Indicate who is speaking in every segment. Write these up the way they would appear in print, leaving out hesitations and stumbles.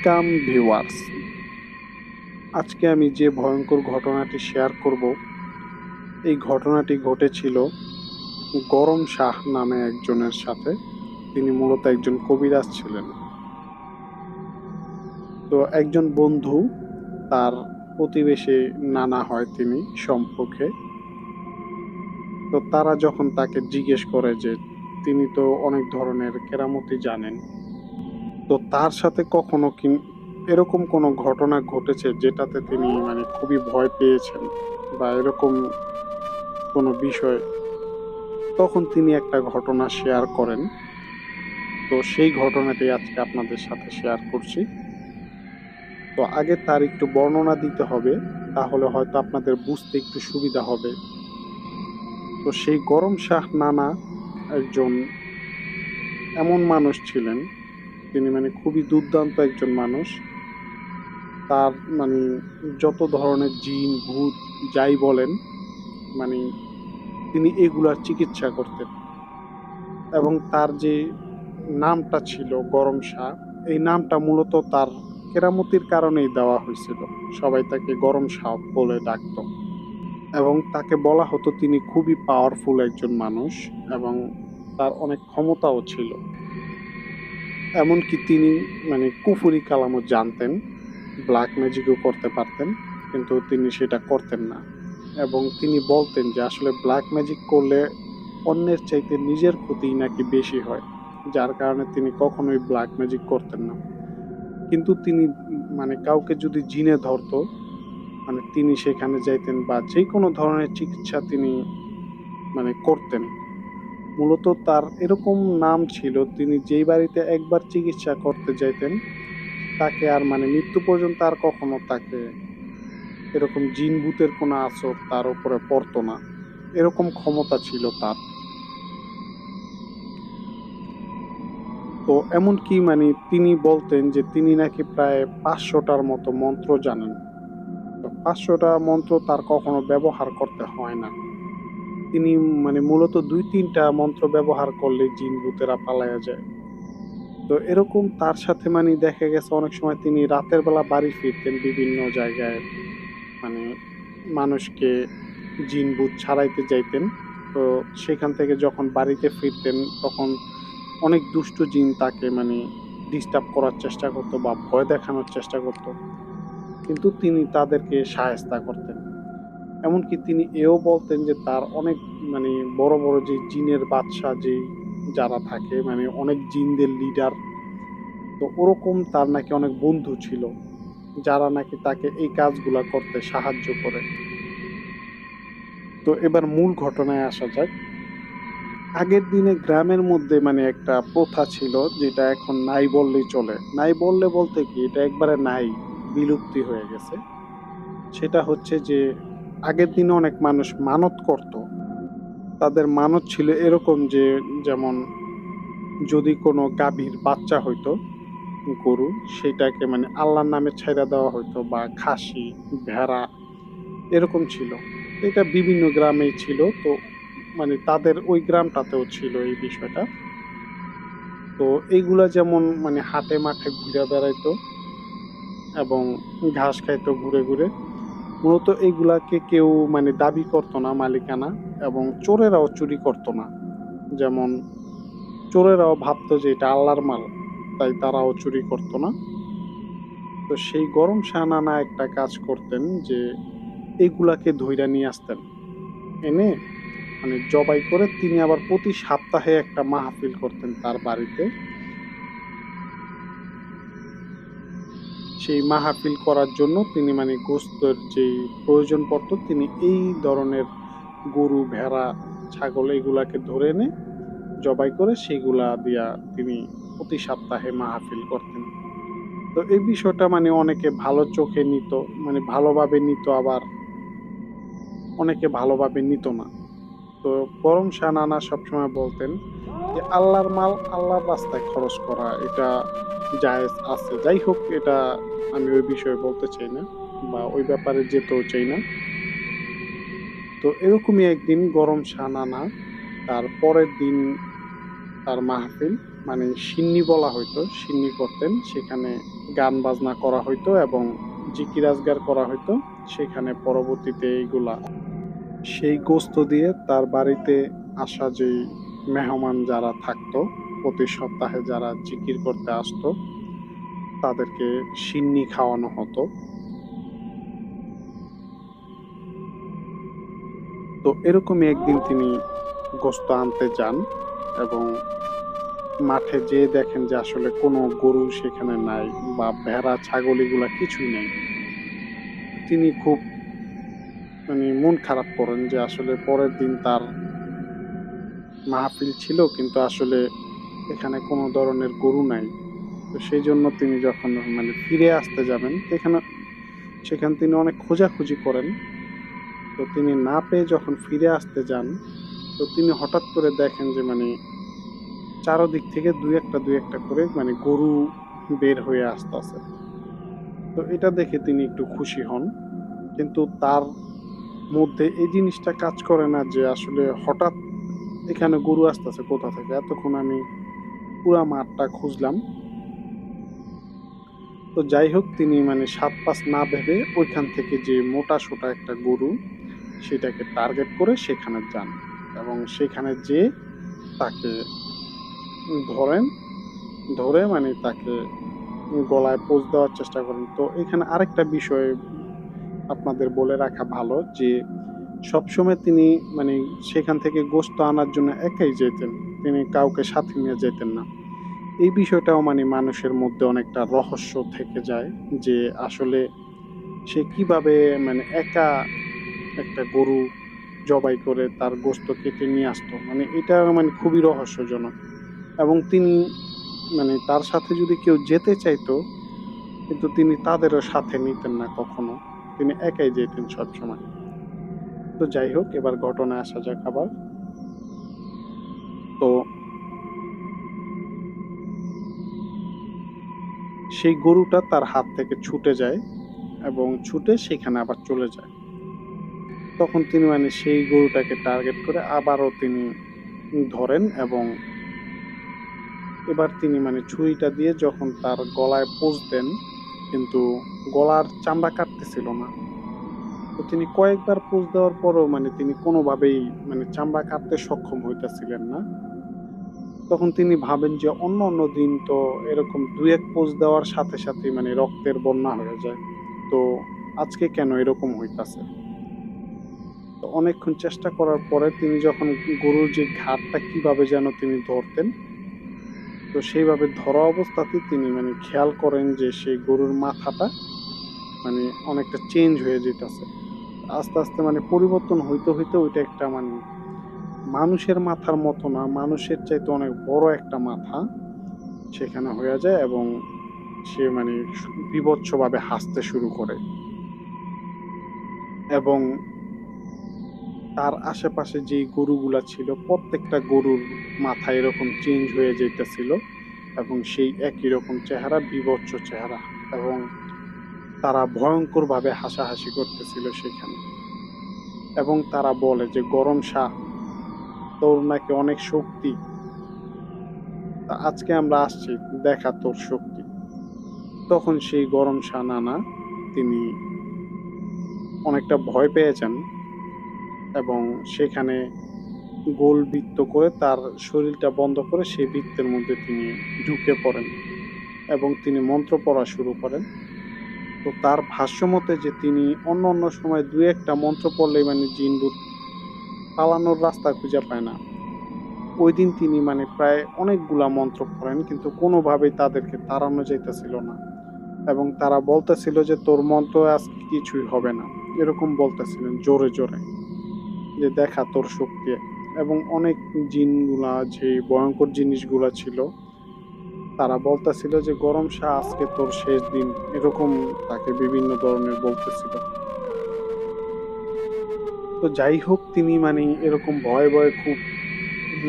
Speaker 1: Welcome viewers. আজকে আমি যে ভয়ঙ্কর ঘটনাটি শেয়ার করব, এই ঘটনাটি ঘটেছিল গরম শাহ নামে একজনের সাথে। তিনি মূলত একজন কবিরাজ ছিলেন। তো একজন বন্ধু, তার প্রতিবেশী নানা হয় তিনি সম্পর্কে। তো তারা যখন তাকে জিজ্ঞেস করে যে তিনি তো অনেক ধরনের কেরামতি জানেন, তো তার সাথে কখনো কি এরকম কোনো ঘটনা ঘটেছে যেটাতে তিনি খুবই ভয় পেয়েছেন বা এরকম কোনো বিষয়, তখন তিনি একটা ঘটনা শেয়ার করেন। তো সেই ঘটনাটি আজকে আপনাদের সাথে শেয়ার করছি। তো আগে তার একটু বর্ণনা দিতে হবে, তাহলে হয়তো আপনাদের বুঝতে একটু সুবিধা হবে। তো সেই গরম শাহ নানা একজন এমন মানুষ ছিলেন, তিনি খুবই দুর্দান্ত একজন মানুষ। তার যত ধরনের জিন ভূত যাই বলেন, মানে তিনি এগুলার চিকিৎসা করতেন। এবং তার যে নামটা ছিল গরম শাহ, এই নামটা মূলত তার কেরামতির কারণেই দেওয়া হয়েছিল। সবাই তাকে গরম শাহ বলে ডাকতো এবং তাকে বলা হতো তিনি খুবই পাওয়ারফুল একজন মানুষ এবং তার অনেক ক্ষমতাও ছিল। এমনকি তিনি কুফুরি কালামও জানতেন, ব্ল্যাক ম্যাজিকও করতে পারতেন, কিন্তু তিনি সেটা করতেন না। এবং তিনি বলতেন যে আসলে ব্ল্যাক ম্যাজিক করলে অন্যের চাইতে নিজের ক্ষতিই নাকি বেশি হয়, যার কারণে তিনি কখনোই ব্ল্যাক ম্যাজিক করতেন না। কিন্তু তিনি কাউকে যদি জিনে ধরতো, তিনি সেখানে যাইতেন বা যে কোনো ধরনের চিকিৎসা তিনি করতেন। মূলত তার এরকম নাম ছিল, তিনি যেই বাড়িতে একবার চিকিৎসা করতে যাইতেন, তাকে আর মৃত্যু পর্যন্ত আর কখনো তাকে এরকম জিন ভূতের কোনো আসর তার উপরে পড়তো না। এরকম ক্ষমতা ছিল তার। তো এমনকি তিনি বলতেন যে তিনি নাকি প্রায় 500টার মতো মন্ত্র জানেন। তো 500টা মন্ত্র তার কখনো ব্যবহার করতে হয় না। তিনি মূলত 2-3টা মন্ত্র ব্যবহার করলে জিন ভূতেরা পালায়া যায়। তো এরকম তার সাথে দেখা গেছে অনেক সময় তিনি রাতের বেলা বাড়ি ফিরতেন বিভিন্ন জায়গায়, মানে মানুষকে জিন ভূত ছাড়াইতে যাইতেন। তো সেখান থেকে যখন বাড়িতে ফিরতেন, তখন অনেক দুষ্ট জিন তাকে ডিস্টার্ব করার চেষ্টা করতো বা ভয় দেখানোর চেষ্টা করতো, কিন্তু তিনি তাদেরকে শায়েস্তা করতেন। এমনকি তিনি এও বলতেন যে তার অনেক মানে বড় বড় যে জিনের বাদশা যে যারা থাকে, অনেক জিনদের লিডার, তো ওরকম তার নাকি অনেক বন্ধু ছিল যারা নাকি তাকে এই কাজগুলা করতে সাহায্য করে। তো এবার মূল ঘটনায় আসা যাক। আগের দিনে গ্রামের মধ্যে একটা প্রথা ছিল, যেটা এখন নাই বললেই চলে। নাই বললে বলতে কি, এটা একবারে নাই, বিলুপ্তি হয়ে গেছে। সেটা হচ্ছে যে আগের দিনে অনেক মানুষ মানত করত। তাদের মানত ছিল এরকম যে, যেমন যদি কোনো গাভীর বাচ্চা হইতো, গরু, সেটাকে আল্লাহর নামে ছাইড়া দেওয়া হইতো, বা খাসি, ভেড়া, এরকম ছিল। এটা বিভিন্ন গ্রামেই ছিল। তো তাদের ওই গ্রামটাতেও ছিল এই বিষয়টা। তো এইগুলা যেমন হাটে মাঠে ঘুরে বেড়াইতো এবং ঘাস খাইতো ঘুরে ঘুরে। মূলত এইগুলাকে কেউ দাবি করতো না মালিকানা, এবং চোরেরাও চুরি করতো না। যেমন চোরেরাও ভাবতো যে এটা আল্লাহর মাল, তাই তারাও চুরি করতো না। তো সেই গরম শাহ নানা একটা কাজ করতেন যে এগুলাকে ধইরা নিয়ে আসতেন, এনে জবাই করে তিনি আবার প্রতি সপ্তাহে একটা মাহফিল করতেন তার বাড়িতে। সেই মাহফিল করার জন্য তিনি গোস্তের যেই প্রয়োজন পড়তো, তিনি এই ধরনের গরু, ভেড়া, ছাগল এগুলাকে ধরে এনে জবাই করে সেগুলা দিয়া তিনি প্রতি সপ্তাহে মাহফিল করতেন। তো এই বিষয়টা অনেকে ভালো চোখে নিত, ভালোভাবে নিত, আবার অনেকে ভালোভাবে নিত না। তো গরম শাহ নানা সবসময় বলতেন যে আল্লাহর মাল আল্লাহর রাস্তায় খরচ করা এটা জায়েজ আছে। যাই হোক, এটা আমি ওই বিষয়ে বলতে চাই না বা ওই ব্যাপারে যেতেও চাই না। তো এরকমই একদিন গরম শাহ নানা তার পরের দিন তার মাহফিল, সিন্নি বলা হয়তো, সিন্নি করতেন সেখানে। গান বাজনা করা হইতো এবং জিকির আজগার করা হইতো। সেখানে পরবর্তীতে এইগুলা সেই গোস্ত দিয়ে তার বাড়িতে আসা যেই মেহমান যারা থাকতো, প্রতি সপ্তাহে যারা জিকির করতে আসতো, তাদেরকে সিন্নি খাওয়ানো হতো। তো এরকমই একদিন তিনি গোস্ত আনতে যান এবং মাঠে যেয়ে দেখেন যে আসলে কোনো গরু সেখানে নাই বা ভেড়া ছাগল এগুলা কিছুই নেই। তিনি খুব মন খারাপ করেন যে আসলে পরের দিন তার মাহফিল ছিল কিন্তু আসলে এখানে কোনো ধরনের গরু নাই। তো সেই জন্য তিনি যখন ফিরে আসতে যাবেন সেখানে তিনি অনেক খোঁজাখুঁজি করেন। তো তিনি না পেয়ে যখন ফিরে আসতে যান, তো তিনি হঠাৎ করে দেখেন যে চারদিক থেকে দুই একটা করে গরু বের হয়ে আসতেছে। তো এটা দেখে তিনি একটু খুশি হন, কিন্তু তার মধ্যে এই জিনিসটা কাজ করে না যে আসলে হঠাৎ এখানে গরু আসতেছে কোথা থেকে। এতক্ষণ আমি পুরা মাঠটা খুঁজলাম। তো যাই হোক, তিনি সাত পাঁচ না ভেবে ওইখান থেকে যে মোটা সোটা একটা গরু সেটাকে টার্গেট করে সেখানে যান এবং সেখানে যে তাকে ধরেন, ধরে তাকে গলায় পোঁচ দেওয়ার চেষ্টা করেন। তো এখানে আরেকটা বিষয় আপনাদের বলে রাখা ভালো যে সবসময় তিনি মানে সেখান থেকে গোশত আনার জন্য একাই যেতেন, তিনি কাউকে সাথে নিয়ে যেতেন না। এই বিষয়টাও মানুষের মধ্যে অনেকটা রহস্য থেকে যায় যে আসলে সে কিভাবে একা একটা গরু জবাই করে তার গোশত কেটে নিয়ে আসতো। এটা খুবই রহস্যজনক। এবং তিনি তার সাথে যদি কেউ যেতে চাইতো, কিন্তু তিনি তাদেরও সাথে নিতেন না কখনো, তিনি একাই যেতেন সবসময়। তো যাই হোক, এবার ঘটনায় আসা যাক আবার। তো সেই গরুটা তার হাত থেকে ছুটে যায় এবং ছুটে সেখানে আবার চলে যায়। তখন তিনি সেই গরুটাকে টার্গেট করে আবারও তিনি ধরেন এবং এবার তিনি ছুরিটা দিয়ে যখন তার গলায় পোঁচ দেন, কিন্তু গলার চামড়া কাটতেছিল না। তো তিনি কয়েকবার পোঁচ দেওয়ার পরও তিনি কোনোভাবেই চামড়া কাটতে সক্ষম হইতেছিলেন না। তখন তিনি ভাবেন যে অন্য অন্য দিন তো এরকম দুই এক পোঁচ দেওয়ার সাথে সাথে রক্তের বন্যা হয়ে যায়, তো আজকে কেন এরকম হইতাছে। তো অনেকক্ষণ চেষ্টা করার পরে তিনি যখন গরুর যে ঘাড়টা কিভাবে যেন তিনি ধরতেন, তো সেইভাবে ধরা অবস্থাতেই তিনি খেয়াল করেন যে সেই গরুর মাথাটা অনেকটা চেঞ্জ হয়ে যেতেছে। আস্তে আস্তে পরিবর্তন হইতে হইতে ওইটা একটা মানুষের মাথার মতো না, মানুষের চাইতে অনেক বড় একটা মাথা সেখানে হয়ে যায় এবং সে বীভৎসভাবে হাসতে শুরু করে এবং তার আশেপাশে যেই গরুগুলা ছিল প্রত্যেকটা গরুর মাথা এরকম চেঞ্জ হয়ে যেতেছিল এবং সেই একই রকম চেহারা, বীভৎস চেহারা, এবং তারা ভয়ঙ্করভাবে হাসাহাসি করতেছিল সেখানে। এবং তারা বলে যে গরম শাহ, তোর নাকি অনেক শক্তি, আজকে আমরা আসছি, দেখা তোর শক্তি। তখন সেই গরম শাহ নানা তিনি অনেকটা ভয় পেয়েছেন এবং সেখানে গোল বৃত্ত করে তার শরীরটা বন্ধ করে সেই বৃত্তের মধ্যে তিনি ঢুকে পড়েন এবং তিনি মন্ত্র পড়া শুরু করেন। তো তার ভাষ্যমতে যে তিনি অন্য অন্য সময় দুই একটা মন্ত্র পড়লেই জিন ভূত পালানোর রাস্তা খুঁজে পায় না, ওই দিন তিনি প্রায় অনেকগুলা মন্ত্র পড়েন কিন্তু কোনোভাবেই তাদেরকে তাড়ানো যাইতেছিল না এবং তারা বলতেছিল যে তোর মন্ত্র আজকে কিছুই হবে না, এরকম বলতেছিলেন জোরে জোরে, যে দেখা তোর শক্তি। এবং অনেক জিনগুলা, যে ভয়ঙ্কর জিনিসগুলা ছিল, তারা বলতেছিল যে গরম শাহ আজকে তোর শেষ দিন, এরকম তাকে বিভিন্ন ধরনের বলতেছিল। তো যাই হোক, তিনি এরকম ভয়ে ভয়ে খুব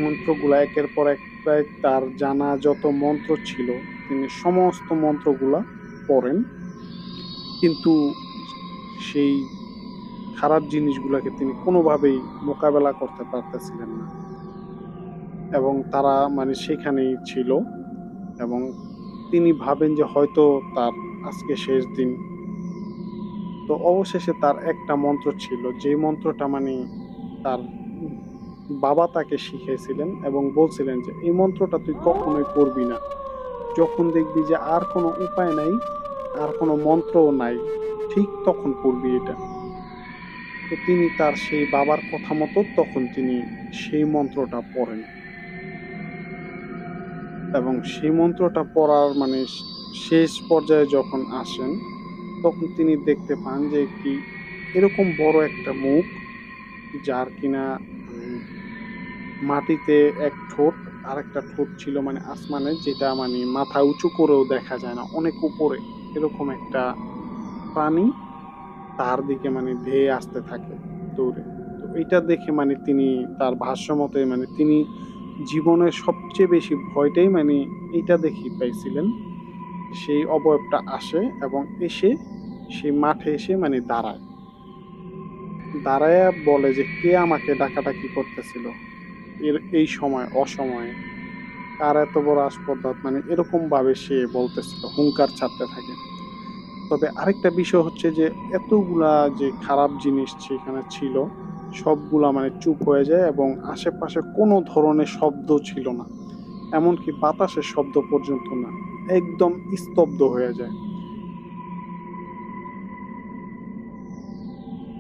Speaker 1: মন্ত্রগুলা একের পর এক, প্রায় তার জানা যত মন্ত্র ছিল তিনি সমস্ত মন্ত্রগুলা পড়েন, কিন্তু সেই খারাপ জিনিসগুলাকে তিনি কোনোভাবেই মোকাবেলা করতে পারতেছিলেন না এবং তারা সেখানেই ছিল এবং তিনি ভাবেন যে হয়তো তার আজকে শেষ দিন। তো অবশেষে তার একটা মন্ত্র ছিল, যে মন্ত্রটা মানে তার বাবা তাকে শিখিয়েছিলেন এবং বলছিলেন যে এই মন্ত্রটা তুই কখনোই পড়বি না। যখন দেখবি যে আর কোনো উপায় নাই, আর কোনো মন্ত্রও নাই, ঠিক তখন পড়বি এটা। তো তিনি তার সেই বাবার কথা মতো তখন তিনি সেই মন্ত্রটা পড়েন এবং সেই মন্ত্রটা পড়ার মানে শেষ পর্যায়ে যখন আসেন, তখন তিনি দেখতে পান যে একটি এরকম বড় একটা মুখ, যার কিনা উম, মাটিতে এক ঠোঁট, আরেকটা ঠোঁট ছিল মানে আসমানে, যেটা মানে মাথা উঁচু করেও দেখা যায় না, অনেক উপরে। এরকম একটা প্রাণী তার দিকে মানে ধেয়ে আসতে থাকে দৌড়ে। তো এটা দেখে মানে তিনি তার ভাষ্যমতে মানে তিনি জীবনের সবচেয়ে বেশি ভয়টাই মানে এটা দেখেই পাইছিলেন। সেই অবয়বটা আসে এবং এসে সেই মাঠে এসে মানে দাঁড়ায়। দাঁড়ায়া বলে যে কে আমাকে ডাকাডাকি করতেছিল এই সময় অসময়ে, কার এত বড় আসপদ্দাত, মানে এরকম ভাবে সে বলতেছিল, হুঙ্কার ছাড়তে থাকে। তবে আরেকটা বিষয় হচ্ছে যে এতগুলা যে খারাপ জিনিস সেখানে ছিল, সবগুলা মানে চুপ হয়ে যায় এবং আশেপাশে কোনো ধরনের শব্দ ছিল না, এমনকি বাতাসের শব্দ পর্যন্ত না, একদম স্তব্ধ হয়ে যায়।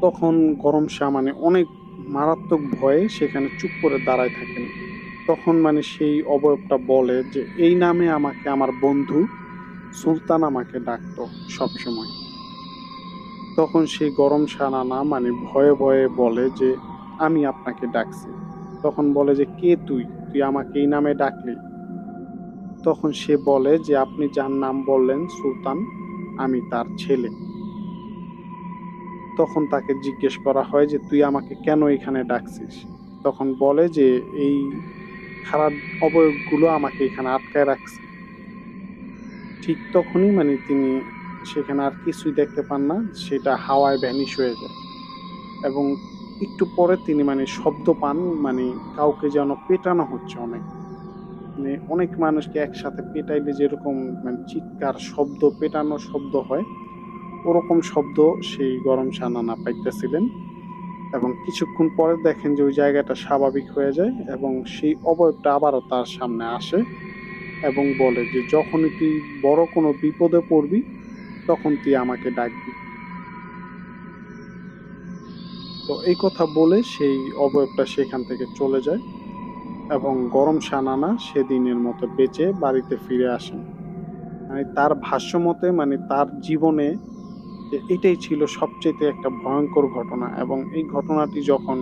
Speaker 1: তখন গরম শাহ মানে অনেক মারাত্মক ভয়ে সেখানে চুপ করে দাঁড়ায় থাকেন। তখন মানে সেই অবয়বটা বলে যে এই নামে আমাকে আমার বন্ধু সুলতান আমাকে ডাকতো সবসময়। তখন সেই গরম শাহ নানা মানে ভয়ে ভয়ে বলে যে আমি আপনাকে ডাকছি। তখন বলে যে কে তুই, তুই আমাকে এই নামে ডাকলি? তখন সে বলে যে আপনি যার নাম বললেন সুলতান, আমি তার ছেলে। তখন তাকে জিজ্ঞেস করা হয় যে তুই আমাকে কেন এখানে ডাকছিস? তখন বলে যে এই খারাপ অবয়বগুলো আমাকে এখানে আটকায় রাখছে। ঠিক তখনই মানে তিনি সেখানে আর কিছুই দেখতে পান না, সেটা হাওয়ায় ভ্যানিশ হয়ে যায় এবং একটু পরে তিনি মানে শব্দ পান, মানে কাউকে যেন পেটানো হচ্ছে অনেক, মানে অনেক মানুষকে একসাথে পেটাইলে যেরকম মানে চিৎকার শব্দ, পেটানো শব্দ হয়, ওরকম শব্দ সেই গরম সানানা পাইতেছিলেন। এবং কিছুক্ষণ পরে দেখেন যে ওই জায়গাটা স্বাভাবিক হয়ে যায় এবং সেই অবয়বটা আবারও তার সামনে আসে এবং বলে যে যখনই তুই বড় কোনো বিপদে পড়বি তখন তুই আমাকে ডাকবি। তো এই কথা বলে সেই অবয়বটা সেখান থেকে চলে যায় এবং গরম সানানা সেদিনের মতো বেঁচে বাড়িতে ফিরে আসেন। মানে তার ভাষ্যমতে মানে তার জীবনে যে এটাই ছিল সবচেয়ে একটা ভয়ঙ্কর ঘটনা এবং এই ঘটনাটি যখন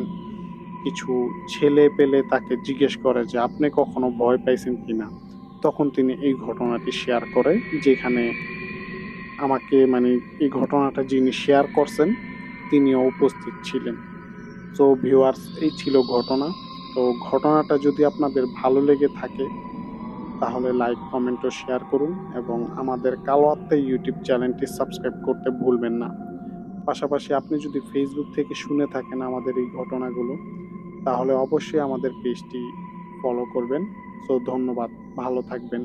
Speaker 1: কিছু ছেলে পেলে তাকে জিজ্ঞেস করে যে আপনি কখনো ভয় পাইছেন কিনা, তখন তিনি এই ঘটনাটি শেয়ার করে, যেখানে আমাকে মানে এই ঘটনাটা যিনি শেয়ার করছেন তিনিও উপস্থিত ছিলেন। তো ভিউয়ার্স, এই ছিল ঘটনা। তো ঘটনাটা যদি আপনাদের ভালো লেগে থাকে তাহলে লাইক, কমেন্ট ও শেয়ার করুন এবং আমাদের কালো আত্মা ইউটিউব চ্যানেলটি সাবস্ক্রাইব করতে ভুলবেন না। পাশাপাশি আপনি যদি ফেসবুক থেকে শুনে থাকেন আমাদের এই ঘটনাগুলো, তাহলে অবশ্যই আমাদের পেজটি ফলো করবেন। সো ধন্যবাদ, ভালো থাকবেন।